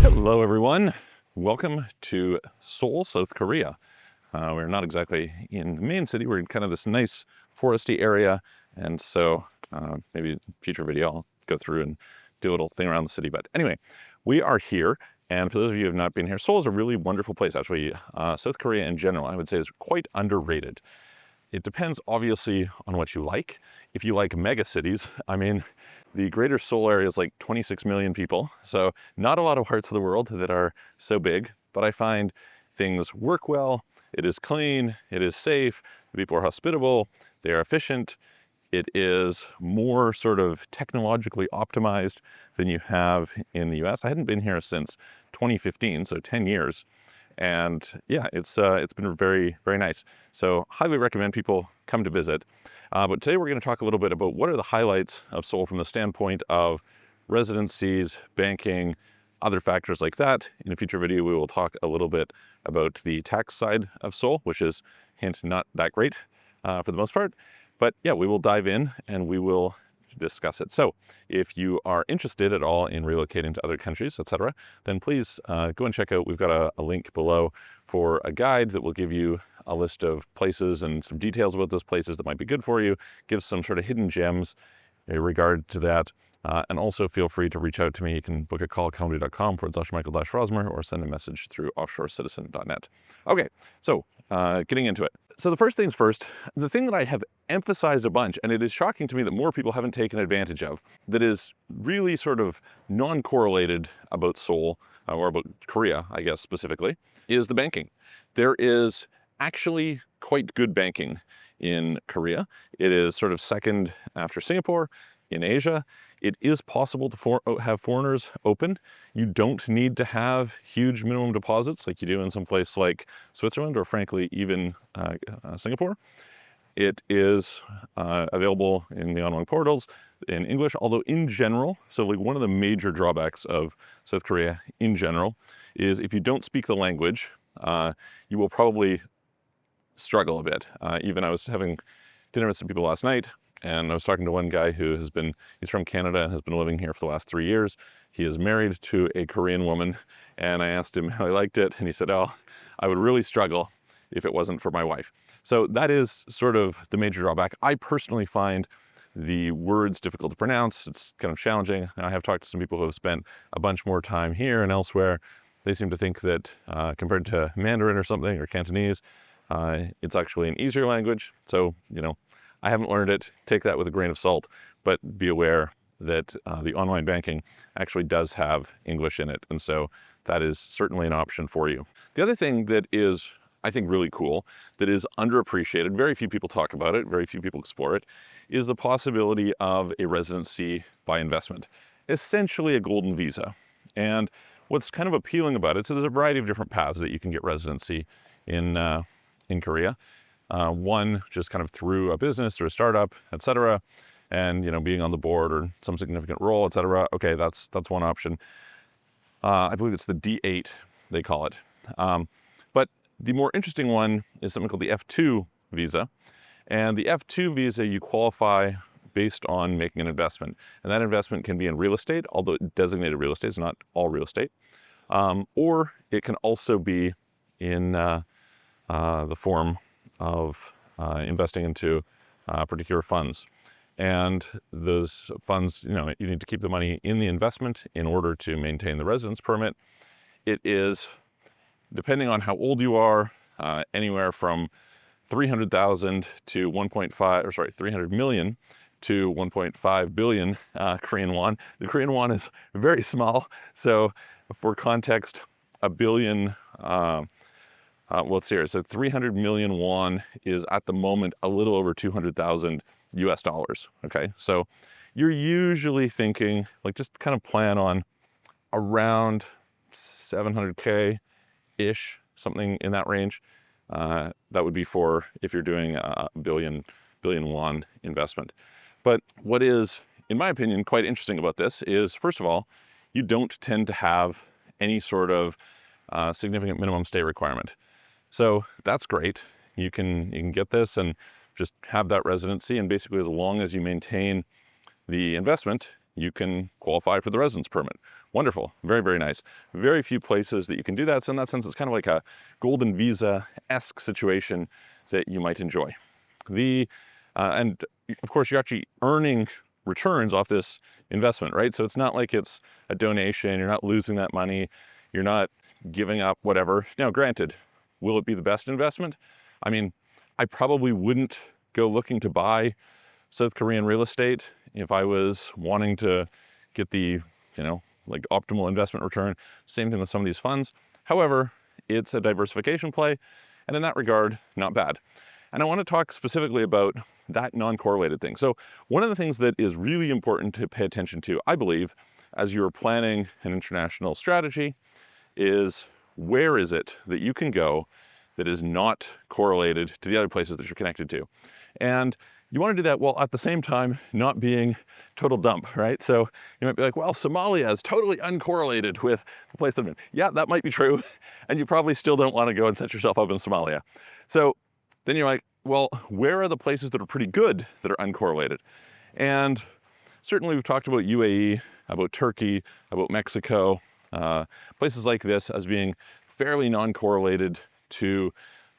Hello everyone, welcome to Seoul, South Korea. We're not exactly in the main city, we're in kind of this nice foresty area, and so maybe in a future video I'll go through and do a little thing around the city. But anyway, we are here, and for those of you who have not been here, Seoul is a really wonderful place. Actually, South Korea in general, I would say, is quite underrated. It depends obviously on what you like. If you like mega cities, I mean, the greater Seoul area is like 26 million people, so not a lot of parts of the world that are so big, but I find things work well, it is clean, it is safe, the people are hospitable, they are efficient, it is more sort of technologically optimized than you have in the US. I hadn't been here since 2015, so 10 years. And yeah, it's been very, very nice. So highly recommend people come to visit. But today we're going to talk a little bit about what are the highlights of Seoul from the standpoint of residencies, banking, other factors like that. In a future video, we will talk a little bit about the tax side of Seoul, which is, hint, not that great for the most part. But yeah, we will dive in and we will discuss it. So if you are interested at all in relocating to other countries, etc., then please go and check out, we've got a link below for a guide that will give you a list of places and some details about those places that might be good for you, give some sort of hidden gems in regard to that. And also feel free to reach out to me. You can book a call at calendly.com/Michael-Rosmer or send a message through offshorecitizen.net. Okay, so getting into it. So the first things first, the thing that I have emphasized a bunch, and it is shocking to me that more people haven't taken advantage of, that is really sort of non-correlated about Seoul, or about Korea, I guess specifically, is the banking. There is actually quite good banking in Korea. It is sort of second after Singapore in Asia. It is possible to have foreigners open. You don't need to have huge minimum deposits like you do in some place like Switzerland or frankly even Singapore. It is available in the online portals in English, although in general, so like one of the major drawbacks of South Korea in general is if you don't speak the language, you will probably struggle a bit. Even I was having dinner with some people last night, and I was talking to one guy who he's from Canada and has been living here for the last 3 years. He is married to a Korean woman, and I asked him how he liked it, and he said, oh, I would really struggle if it wasn't for my wife. So that is sort of the major drawback. I personally find the words difficult to pronounce. It's kind of challenging. I have talked to some people who have spent a bunch more time here and elsewhere. They seem to think that compared to Mandarin or something, or Cantonese, it's actually an easier language. So, I haven't learned it. Take that with a grain of salt, but be aware that the online banking actually does have English in it. And so that is certainly an option for you. The other thing that is, I think, really cool, that is underappreciated, very few people talk about it, very few people explore it, is the possibility of a residency by investment, essentially a golden visa. And what's kind of appealing about it, so there's a variety of different paths that you can get residency in Korea. One, just kind of through a business or a startup, etc., and being on the board or some significant role, etc. Okay, that's one option. I believe it's the D8 they call it. But the more interesting one is something called the F2 visa, and the F2 visa you qualify based on making an investment, and that investment can be in real estate, although designated real estate is not all real estate, or it can also be in the form of investing into particular funds. And those funds, you need to keep the money in the investment in order to maintain the residence permit. It is, depending on how old you are, anywhere from 300,000 to 300 million to 1.5 billion Korean won. The Korean won is very small. So for context, a billion, let's see here. So 300 million won is at the moment a little over 200,000 US dollars. Okay. So you're usually thinking, like, just kind of plan on around 700K-ish, something in that range. That would be for if you're doing a billion won investment. But what is, in my opinion, quite interesting about this is, first of all, you don't tend to have any sort of significant minimum stay requirement. So that's great. You can get this and just have that residency, and basically as long as you maintain the investment, you can qualify for the residence permit, wonderful, very, very nice. Very few places that you can do that. So in that sense, it's kind of like a golden visa-esque situation that you might enjoy. And of course, you're actually earning returns off this investment, right? So it's not like it's a donation, you're not losing that money, you're not giving up whatever. Now, granted, will it be the best investment? I mean, I probably wouldn't go looking to buy South Korean real estate if I was wanting to get the, like optimal investment return. Same thing with some of these funds. However, it's a diversification play, and in that regard, not bad. And I want to talk specifically about that non-correlated thing. So one of the things that is really important to pay attention to, I believe, as you're planning an international strategy is where is it that you can go that is not correlated to the other places that you're connected to. And you want to do that while at the same time not being total dump, right? So you might be like, well, Somalia is totally uncorrelated with the place I'm in. Yeah, that might be true. And you probably still don't want to go and set yourself up in Somalia. So then you're like, well, where are the places that are pretty good that are uncorrelated? And certainly we've talked about UAE, about Turkey, about Mexico, places like this as being fairly non-correlated to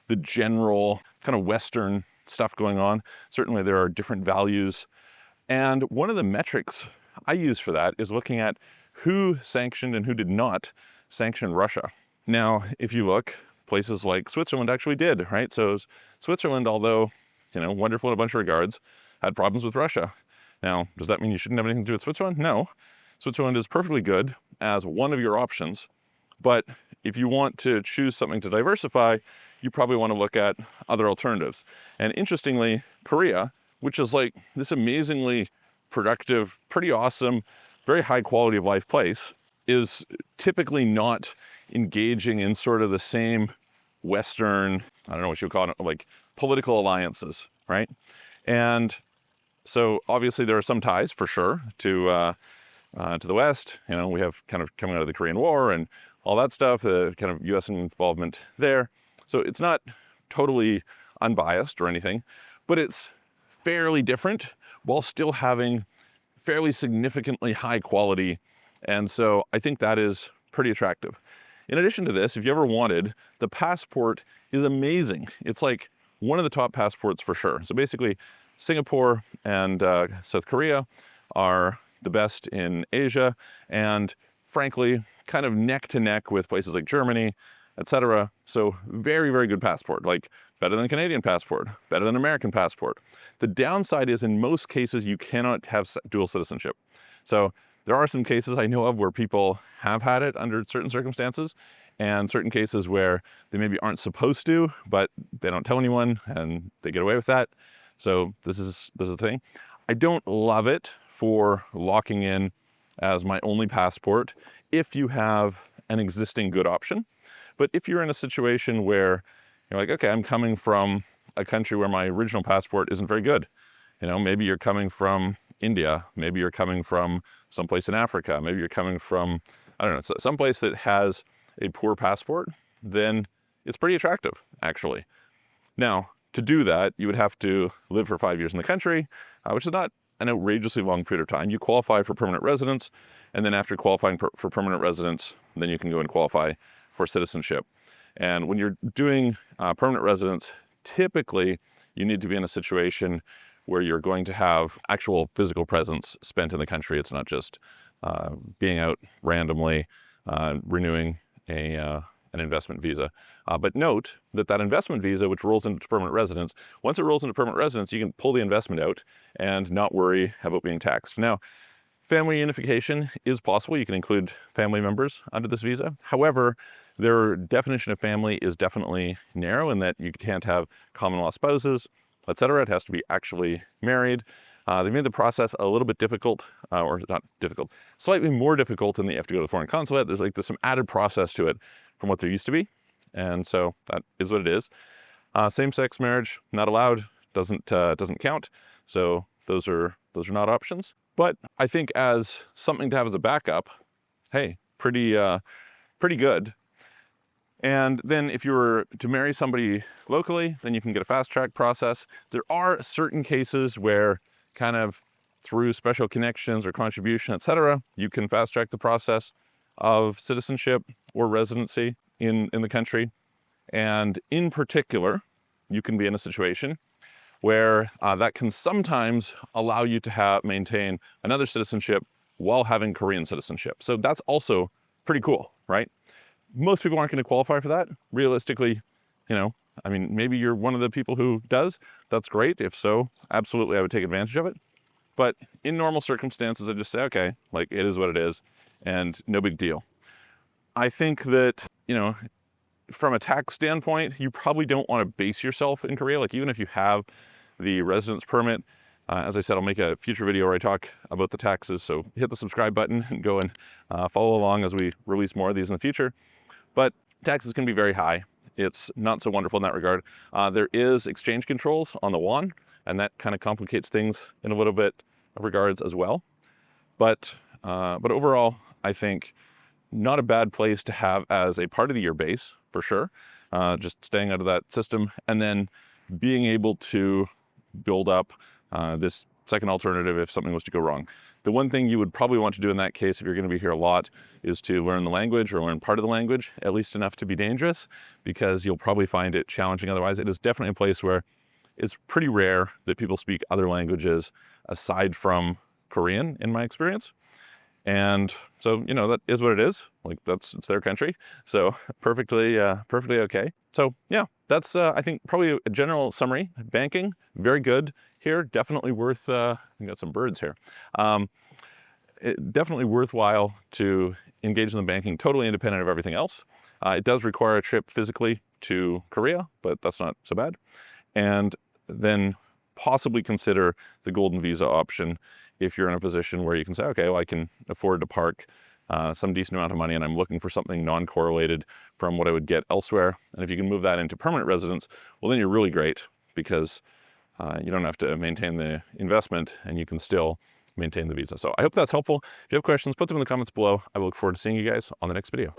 the general kind of Western stuff going on. Certainly there are different values. And one of the metrics I use for that is looking at who sanctioned and who did not sanction Russia. Now, if you look, places like Switzerland actually did, right? So Switzerland, although, wonderful in a bunch of regards, had problems with Russia. Now, does that mean you shouldn't have anything to do with Switzerland? No. Switzerland is perfectly good as one of your options. But if you want to choose something to diversify, you probably want to look at other alternatives. And interestingly, Korea, which is like this amazingly productive, pretty awesome, very high quality of life place, is typically not engaging in sort of the same Western, I don't know what you would call it, like political alliances, right? And so obviously there are some ties for sure to the West. We have kind of coming out of the Korean War and all that stuff, the kind of US involvement there. So it's not totally unbiased or anything, but it's fairly different while still having fairly significantly high quality. And so I think that is pretty attractive. In addition to this, if you ever wanted, the passport is amazing. It's like one of the top passports for sure. So basically, Singapore and South Korea are the best in Asia, and frankly, kind of neck to neck with places like Germany, etc. So very, very good passport, like better than a Canadian passport, better than an American passport. The downside is in most cases, you cannot have dual citizenship. So there are some cases I know of where people have had it under certain circumstances, and certain cases where they maybe aren't supposed to, but they don't tell anyone and they get away with that. So this is the thing. I don't love it for locking in as my only passport if you have an existing good option. But if you're in a situation where you're like, okay, I'm coming from a country where my original passport isn't very good. Maybe you're coming from India, maybe you're coming from someplace in Africa, maybe you're coming from, I don't know, someplace that has a poor passport, then it's pretty attractive, actually. Now, to do that, you would have to live for 5 years in the country, which is not an outrageously long period of time. You qualify for permanent residence, and then after qualifying for permanent residence, then you can go and qualify for citizenship. And when you're doing permanent residence, typically you need to be in a situation where you're going to have actual physical presence spent in the country. It's not just being out randomly renewing an investment visa. But note that investment visa, which rolls into permanent residence, once it rolls into permanent residence, you can pull the investment out and not worry about being taxed. Now, family unification is possible. You can include family members under this visa. However, their definition of family is definitely narrow in that you can't have common law spouses, etc. It has to be actually married. They made the process a little bit difficult, or not difficult, slightly more difficult, and you have to go to the foreign consulate. There's some added process to it from what there used to be. And so that is what it is. Same-sex marriage, not allowed, doesn't count. So those are not options. But I think as something to have as a backup, hey, pretty good. And then if you were to marry somebody locally, then you can get a fast track process. There are certain cases where kind of through special connections or contribution, etc., you can fast track the process. of citizenship or residency in the country. And in particular, you can be in a situation where that can sometimes allow you to maintain another citizenship while having Korean citizenship. So that's also pretty cool, right? Most people aren't going to qualify for that. Realistically, I mean, maybe you're one of the people who does. That's great. If so, absolutely, I would take advantage of it. But in normal circumstances, I just say, okay, like it is what it is, and no big deal. I think that, from a tax standpoint, you probably don't want to base yourself in Korea. Like even if you have the residence permit, as I said, I'll make a future video where I talk about the taxes. So hit the subscribe button and go and follow along as we release more of these in the future. But taxes can be very high. It's not so wonderful in that regard. There is exchange controls on the won, and that kind of complicates things in a little bit of regards as well. But overall, I think not a bad place to have as a part of the year base, for sure. Just staying out of that system, and then being able to build up this second alternative if something was to go wrong. The one thing you would probably want to do in that case, if you're going to be here a lot, is to learn the language or learn part of the language, at least enough to be dangerous, because you'll probably find it challenging otherwise. It is definitely a place where it's pretty rare that people speak other languages aside from Korean, in my experience. And so, that is what it is. Like it's their country. So perfectly okay. So yeah, that's, I think probably a general summary. Banking, very good here. Definitely worth, I got some birds here. Definitely worthwhile to engage in the banking, totally independent of everything else. It does require a trip physically to Korea, but that's not so bad. And then possibly consider the golden visa option if you're in a position where you can say, okay, well, I can afford to park some decent amount of money and I'm looking for something non-correlated from what I would get elsewhere. And if you can move that into permanent residence, well, then you're really great, because you don't have to maintain the investment and you can still maintain the visa. So I hope that's helpful. If you have questions, put them in the comments below. I look forward to seeing you guys on the next video.